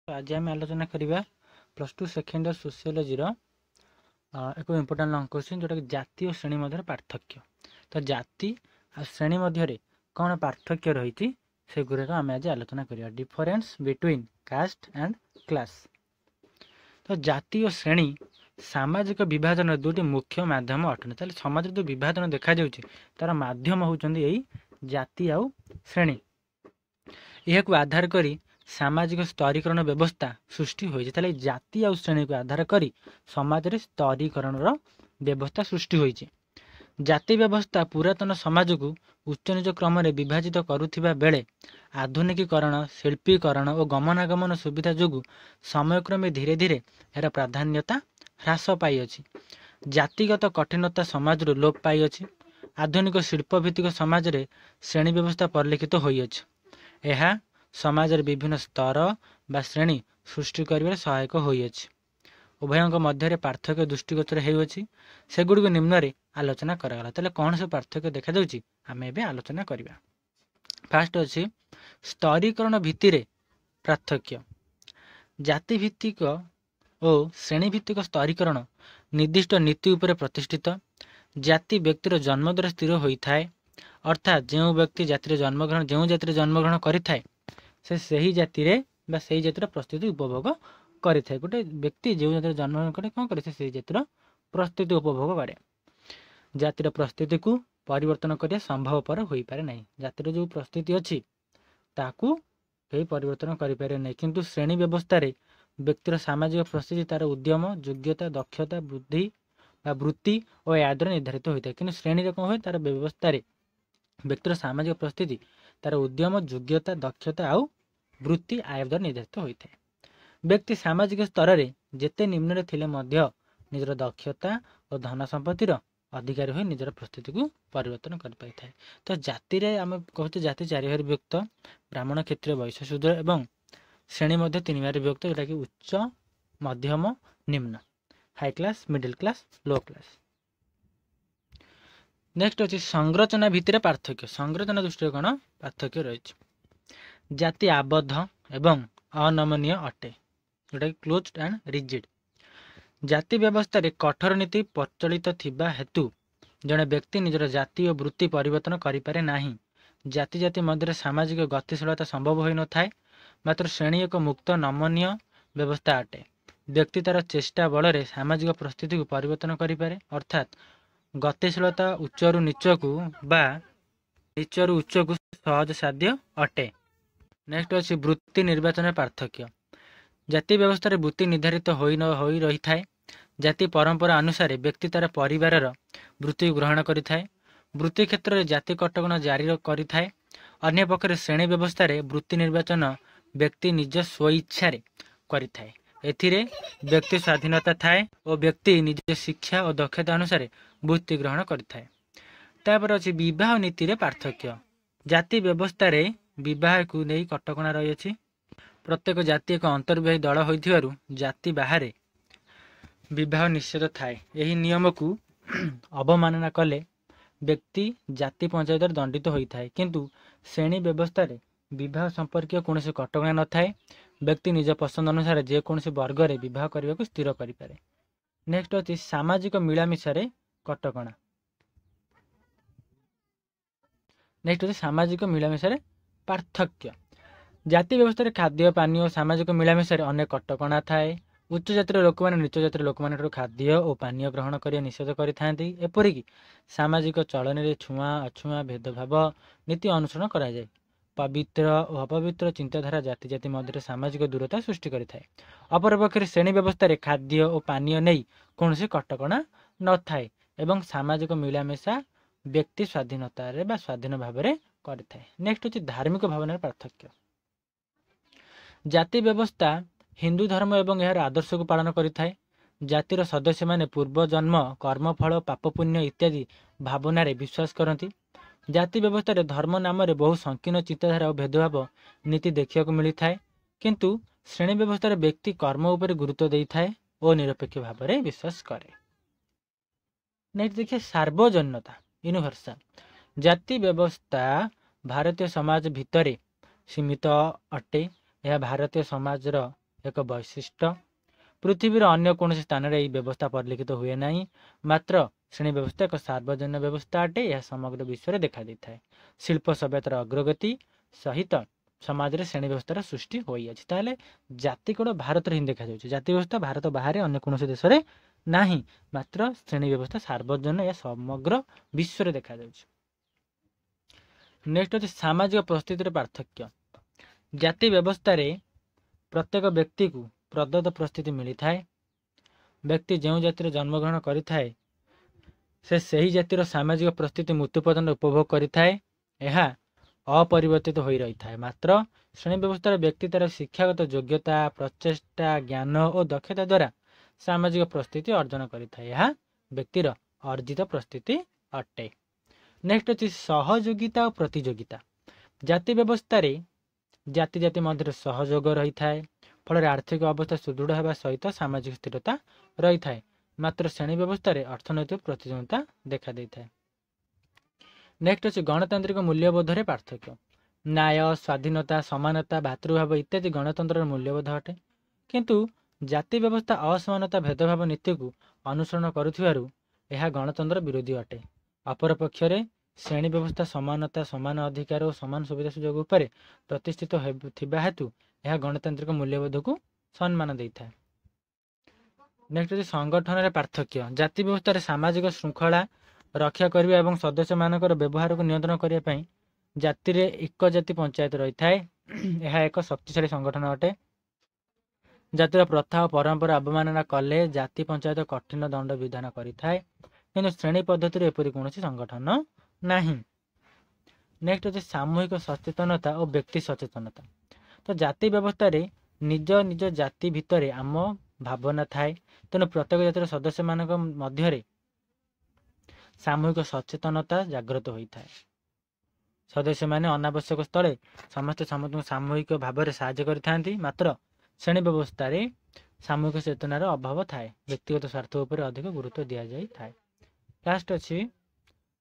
आज आम आलोचना करवा +2 सेकेंड इयर सोशियोलॉजी एक इम्पोर्टाट लंग क्वेश्चन जोटा कि जाति और श्रेणी मध्य पार्थक्य। तो जाति और श्रेणी मध्य कौन पार्थक्य रही से गुड़ाक आम आज आलोचना करवा difference between caste and class. तो जाति और श्रेणी सामाजिक विभाजन दुटी मुख्य माध्यम अटन। समाज जो विभाजन देखा तार माध्यम होती यही जाति आउ श्रेणी। यह आधार करी सामाजिक स्तरीकरण व्यवस्था सृष्टि होती है। जाति आउ श्रेणी को आधार करी समाज रे स्तरीकरण व्यवस्था सृष्टि होती। जाति व्यवस्था पुरातन समाज को उच्च नीच क्रम में विभाजित करुथिबा बेले आधुनिकीकरण शिल्पीकरण और गमनागमन सुविधा जोगु समयक्रमे धीरे धीरे यार प्राधान्यता ह्रास पाई अछि। जातिगत कठिनता समाज लोप पाई अछि। आधुनिक शिल्पभित्तिक समाज रे श्रेणी व्यवस्था परिलक्षित होई अछि। यह समाज विभिन्न स्तर बा श्रेणी सृष्टि कर सहायक होइछि। उभयों मध्य पार्थक्य दृष्टिगोचर होइछि। सेगुड़ी को निम्न रे आलोचना करागला। ताले कौन से पार्थक्य देखा जाउछि आम एबे आलोचना करिबा। फास्ट अछि स्तरीकरण भित्तिरे पार्थक्य। जाति भित्तिक और श्रेणी भित्तिक स्तरीकरण निर्दिष्ट नीति उपरे प्रतिष्ठित। जाति व्यक्तिर जन्मद्वारा स्थिर होइथाय, अर्थात जो व्यक्ति जातिर जन्मग्रहण करिथाय से ही जाति बा सही जातिर प्रस्थिति उपभोग करिथाय। गोटे व्यक्ति जो जातिर जन्मग्रहण करे कौन करे से जातिर प्रस्थिति उपभोग करे। जातिर प्रस्थिति को परिवर्तन करिया संभवपर होई पारे नहीं। जातिर जो प्रस्थिति अछि ताकू कहीं परिवर्तन करि पारे नहीं। किंतु श्रेणी व्यवस्था रे व्यक्तिर सामाजिक प्रस्थिति तार उद्यम योग्यता दक्षता बुद्धि बा वृत्ति और आदर निर्धारित होता है। किंतु श्रेणी रे कौन होय तार व्यवस्था रे व्यक्तिर सामाजिक प्रस्थिति तार उद्यम योग्यता दक्षता आउ वृत्ति आय द्वारा निर्धारित होता है। व्यक्ति सामाजिक स्तर रे जेते निम्न रे थिले मध्य निजर दक्षता और धन संपत्तिर अधिकारी हो निजर प्रस्थिति को परिवर्तन कर पाई थाए। तो जाति रे आम कहते जाति चारि भाग विभक्त ब्राह्मण क्षत्रिय वैश्य शूद्र एवं श्रेणी मध्य तीन भाग विभक्त जोटा कि उच्च मध्यम निम्न हाई क्लास मिडिल क्लास लो क्लास। नेक्स्ट अच्छी संरचना भितर पार्थक्य। संरचना दृष्टि कौन पार्थक्य रही। जाति आबद्ध एवं अनमनीय अटे जोटा क्लोज्ड एंड रिजिड। जाति व्यवस्था रे कठोर नीति प्रचलित थिबा हेतु जड़े व्यक्ति निजर जाति और वृत्ति परिवर्तन करिपारे नाही। जाति जाति मध्य सामाजिक गतिशीलता संभव होई न थाए। मात्र श्रेणी एक मुक्त नमनीय व्यवस्था अटे। व्यक्ति तार चेष्टा बल रे सामाजिक परिस्थिति को परिवर्तन करिपारे, अर्थात गतिशीलता उच्चरु नीच को बा नीचरु उच्च को सहज साध्य अटे। नेक्स्ट अच्छी वृत्ति निर्वाचन पार्थक्य। जाति व्यवस्था रे वृत्ति निर्धारित होई रही थाए। जाति परंपरा अनुसार व्यक्ति तार परिवार वृत्ति ग्रहण करिथाए। वृत्ति क्षेत्र में जाति कटकणा जारी करिथाए। अन्य पक्षरे श्रेणी व्यवस्था रे वृत्ति निर्वाचन व्यक्ति निज स्वइच्छा रे करिथाए। एथिरे व्यक्ति स्वाधीनता थाए और व्यक्ति निज शिक्षा और दक्षता अनुसार वृत्ति ग्रहण करिथाए। तापर अछि विवाह नीति रे पार्थक्य। जाति व्यवस्था रे विवाह को नहीं कटकणा रही अछि। प्रत्येक जाति एक अंतर्वाही दल होइथिबारु जाति बाहर विवाह निषेध थाए। यही नियम को अवमानना कले व्यक्ति जाति पंचायत दंडित होता है। किंतु श्रेणी व्यवस्था रे विवाह संपर्क कौन से कटकणा न थाए। व्यक्ति निज पसंद अनुसार जेकोसी वर्ग रे विवाह करने को स्थिर करें। नेक्स्ट अच्छी सामाजिक मिलामिशा रे कटकणा। नेक्स्ट अच्छी सामाजिक मिलामिशा रे पार्थक्य। जाति व्यवस्था रे खाद्य पानी और सामाजिक मिलामिशा रे अनेक कटकणा थाए। उच्च जातिर लोक मैंने नीच जातिर लोक मान खाद्य और पानीय ग्रहण कर निषेध करिथांती। एपरिक सामाजिक चलन रे छुआ अछुआ भेदभाव नीति अनुसरण करा जाए। पवित्र और अपवित्र चिंताधारा जाति जाति मध्य सामाजिक दूरता सृष्टि करिथाए। अपरपक्ष श्रेणी व्यवस्था रे खाद्य और पानीय नहीं कौन से कटकणा न थाए एवं सामाजिक मिलामिशा व्यक्ति स्वाधीनता रे बा स्वाधीन भाव में करिथाए। नेक्स्ट होची धार्मिक भावना पार्थक्य। जाति व्यवस्था हिंदू धर्म एवं यार आदर्श को पालन करिथाए। जातिर सदस्य माने पूर्व जन्म कर्मफल पाप पुण्य इत्यादि भावना रे विश्वास करती। जाति व्यवस्था रे धर्म नाम रे बहु संकीर्ण चिंताधारा और भेदभाव नीति देखा मिलता है। किंतु श्रेणी व्यवस्था रे व्यक्ति कर्म उपर गुरुत्व देइथाए और निरपेक्ष भाव में विश्वास करे। नेक्स्ट देखिए सार्वजन्यता यूनिवर्सल। जाति व्यवस्था भारतीय समाज भितर सीमित अटे। यह भारतीय समाज ଏକ ବୈଶିଷ୍ଟ୍ୟ। ପୃଥିବୀର ଅନ୍ୟ କୌଣସି ସ୍ଥାନରେ ଏହି ବ୍ୟବସ୍ଥା ପରିଲକ୍ଷିତ ହୁଏ ନାହିଁ। ମାତ୍ର ଶ୍ରେଣୀ ବ୍ୟବସ୍ଥା ଏକ ସାର୍ବଜନୀନ ବ୍ୟବସ୍ଥା ଅଟେ। ଏହା ସମଗ୍ର ବିଶ୍ୱରେ ଦେଖାଦେଇଥାଏ। ଶିଳ୍ପ ସଭ୍ୟତାର ଅଗ୍ରଗତି ସହିତ ସମାଜରେ ଶ୍ରେଣୀ ବ୍ୟବସ୍ଥାର ସୃଷ୍ଟି ହୋଇଅଛି। ତାହେଲେ ଜାତି କୋଡ଼ ଭାରତରେ ହିଁ ଦେଖାଯାଉଛି। ଜାତି ବ୍ୟବସ୍ଥା ଭାରତ ବାହାରେ ଅନ୍ୟ କୌଣସି ଦେଶରେ ନାହିଁ। ମାତ୍ର ଶ୍ରେଣୀ ବ୍ୟବସ୍ଥା ସାର୍ବଜନୀନ, ଏହା ସମଗ୍ର ବିଶ୍ୱରେ ଦେଖାଯାଉଛି। ନେକ୍ସଟ ଅଛି ସାମାଜିକ ପରିସ୍ଥିତିର ପାର୍ଥକ୍ୟ। ଜାତି ବ୍ୟବସ୍ଥାରେ ପ୍ରତ୍ୟେକ ବ୍ୟକ୍ତିକୁ ପ୍ରଦତ୍ତ ପରିସ୍ଥିତି ମିଳିଥାଏ। ବ୍ୟକ୍ତି ଯେଉଁ ଜାତିରେ ଜନ୍ମଗ୍ରହଣ କରିଥାଏ ସେ ସେହି ଜାତିର ସାମାଜିକ ପରିସ୍ଥିତି ମୃତ୍ୟୁ ପର୍ଯ୍ୟନ୍ତ ଉପଭୋଗ କରିଥାଏ। ଏହା ଅପରିବର୍ତ୍ତିତ ହୋଇ ରହିଥାଏ। ମାତ୍ର ଶ୍ରେଣୀ ବ୍ୟବସ୍ଥାର ବ୍ୟକ୍ତି ତାର ଶିକ୍ଷାଗତ ଯୋଗ୍ୟତା, ପ୍ରଚେଷ୍ଟା, ଜ୍ଞାନ ଓ ଦକ୍ଷତା ଦ୍ୱାରା ସାମାଜିକ ପରିସ୍ଥିତି ଅର୍ଜନ କରିଥାଏ। ଏହା ବ୍ୟକ୍ତିର ଅର୍ଜିତ ପରିସ୍ଥିତି ଅଟେ। ନେକ୍ସଟ ଅଛି ସହଯୋଗିତା ଓ ପ୍ରତିଯୋଗିତା। ଜାତି ବ୍ୟବସ୍ଥାରେ ଜାତି ଜାତି ମଧ୍ୟରେ ସହଯୋଗ ରହିଥାଏ। ଫଳରେ ଆର୍ଥିକ ଅବସ୍ଥା ସୁଦୃଢ଼ ହେବା ସହିତ ସାମାଜିକ ସ୍ଥିରତା ରହିଥାଏ। ମାତ୍ର ଶ୍ରେଣୀ ବ୍ୟବସ୍ଥାରେ ଅର୍ଥନୈତିକ ପ୍ରତିଯୋଗିତା ଦେଖାଦେଇଥାଏ। ନେକ୍ସଟ ଅଛି ଗଣତାନ୍ତ୍ରିକ ମୂଲ୍ୟବୋଧରେ ପାର୍ଥକ୍ୟ। ନ୍ୟାୟ, ସ୍ୱାଧୀନତା, ସମାନତା, ଭାତୃଭାବ ଇତ୍ୟାଦି ଗଣତନ୍ତ୍ରର ମୂଲ୍ୟବୋଧ ଅଟେ। କିନ୍ତୁ ଜାତି ବ୍ୟବସ୍ଥା ଅସମାନତା, ଭେଦଭାବ ନୀତିକୁ ଅନୁସରଣ କରୁଥିବାରୁ ଏହା ଗଣତନ୍ତ୍ର ବିରୋଧୀ ଅଟେ। ଅପରପକ୍ଷରେ ଶ୍ରେଣୀ ବ୍ୟବସ୍ଥା ସମାନତା, ସମାନ ଅଧିକାର ଓ ସମାନ ସୁବିଧା ସୁଯୋଗ ଉପରେ ପ୍ରତିଷ୍ଠିତ ଥିବା ହେତୁ ଏହା ଗଣତାନ୍ତ୍ରିକ ମୂଲ୍ୟବୋଧକୁ ସମ୍ମାନ ଦେଇଥାଏ। ନେକ୍ସଟ ଅଛି ସଂଗଠନରେ ପାର୍ଥକ୍ୟ। ଜାତି ବ୍ୟବସ୍ଥାରେ ସାମାଜିକ ଶୃଙ୍ଖଳା ରକ୍ଷା କରିବା ଏବଂ ସଦସ୍ୟମାନଙ୍କର ବ୍ୟବହାରକୁ ନିୟନ୍ତ୍ରଣ କରିବା ପାଇଁ ଜାତିରେ ଏକ ଜାତି ପଞ୍ଚାୟତ ରହିଥାଏ। ଏହା ଏକ ଶକ୍ତିଶାଳୀ ସଂଗଠନ ଅଟେ। ଜାତିର ପ୍ରଥା ଓ ପରମ୍ପରା ଅବମାନନା କଲେ ଜାତି ପଞ୍ଚାୟତ କଠିନ ଦଣ୍ଡ ବିଧାନ କରିଥାଏ। କିନ୍ତୁ ଶ୍ରେଣୀ ପଦ୍ଧତିରେ ଏପରି କୌଣସି ସଂଗଠନ ନାହିଁ। ନେକ୍ସଟ ଅଛି ସାମୂହିକ ସଚେତନତା ଓ ବ୍ୟକ୍ତି ସଚେତନତା। ତ ଜାତି ବ୍ୟବସ୍ଥାରେ ନିଜ ନିଜ ଜାତି ଭିତରେ ଆମ ଭାବନା ଥାଏ। ତେଣୁ ପ୍ରତ୍ୟେକ ଜାତିର ସଦସ୍ୟମାନଙ୍କ ମଧ୍ୟରେ ସାମୂହିକ ସଚେତନତା ଜାଗ୍ରତ ହୋଇଥାଏ। ସଦସ୍ୟମାନେ ଅନାବଶ୍ୟକ ସ୍ଥଳେ ସମସ୍ତେ ସମସ୍ତଙ୍କୁ ସାମୂହିକ ଭାବରେ ସାହାଯ୍ୟ କରିଥାନ୍ତି। ମାତ୍ର ଶ୍ରେଣୀ ବ୍ୟବସ୍ଥାରେ ସାମୂହିକ ଚେତନାର ଅଭାବ ଥାଏ। ବ୍ୟକ୍ତିଗତ ସ୍ୱାର୍ଥ ଉପରେ ଅଧିକ ଗୁରୁତ୍ୱ ଦିଆଯାଇଥାଏ। ଲାଷ୍ଟ ଅଛି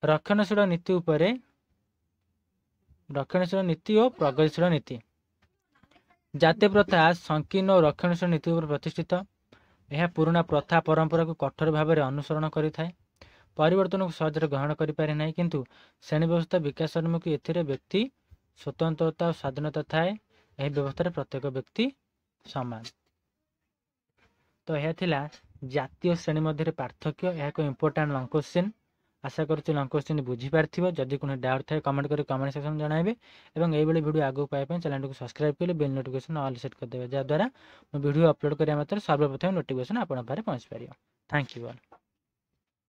ରକ୍ଷଣଶୀଳ ନୀତି ଓ ପ୍ରଗତିଶୀଳ ନୀତି। ଜାତି ପ୍ରଥା ସଂକୀର୍ଣ୍ଣ ଓ ରକ୍ଷଣଶୀଳ ନୀତି ଉପରେ ପ୍ରତିଷ୍ଠିତ। ଏହା ପୁରୁଣା ପ୍ରଥା ପରମ୍ପରାକୁ କଠୋର ଭାବରେ ଅନୁସରଣ କରିଥାଏ। ପରିବର୍ତ୍ତନକୁ ସହଜରେ ଗ୍ରହଣ କରିପାରେ ନାହିଁ। କିନ୍ତୁ ଶ୍ରେଣୀ ବ୍ୟବସ୍ଥା ବିକାଶୋନ୍ମୁଖୀ। ଏଥିରେ ବ୍ୟକ୍ତି ସ୍ୱତନ୍ତ୍ରତା ଓ ସ୍ୱାଧୀନତା ଥାଏ। ଏହି ବ୍ୟବସ୍ଥାରେ ପ୍ରତ୍ୟେକ ବ୍ୟକ୍ତି ସମାନ। ତ ଏହା ଥିଲା ଜାତୀୟ ଶ୍ରେଣୀ ମଧ୍ୟରେ ପାର୍ଥକ୍ୟ। ଏହା ଏକ ଇମ୍ପୋର୍ଟାଣ୍ଟ ଲଙ୍ଗ କ୍ୱେଶ୍ଚିନ୍। ଆଶା କରୁଛି ଲଙ୍ଗ କ୍ୱେଶ୍ଚିନ୍ ବୁଝିପାରିଥିବ। ଯଦି କୌଣସି ଡାଉଟ୍ ଥାଏ କମେଣ୍ଟ କରି କମେଣ୍ଟ ସେକ୍ସନ୍ ଜଣାଇବେ। ଏବଂ ଏଇଭଳି ଭିଡ଼ିଓ ଆଗକୁ ପାଇବା ପାଇଁ ଚ୍ୟାନେଲକୁ ସବସ୍କ୍ରାଇବ୍ କଲେ ବେଲ୍ ନୋଟିଫିକେସନ୍ ଅଲ୍ ସେଟ୍ କରିଦେବେ। ଯାହାଦ୍ୱାରା ମୁଁ ଭିଡ଼ିଓ ଅପଲୋଡ଼ କରିବା ମାତ୍ରେ ସର୍ବପ୍ରଥମେ ନୋଟିଫିକେସନ୍ ଆପଣଙ୍କ ପାଖରେ ପହଞ୍ଚିପାରିବ। Thank you all.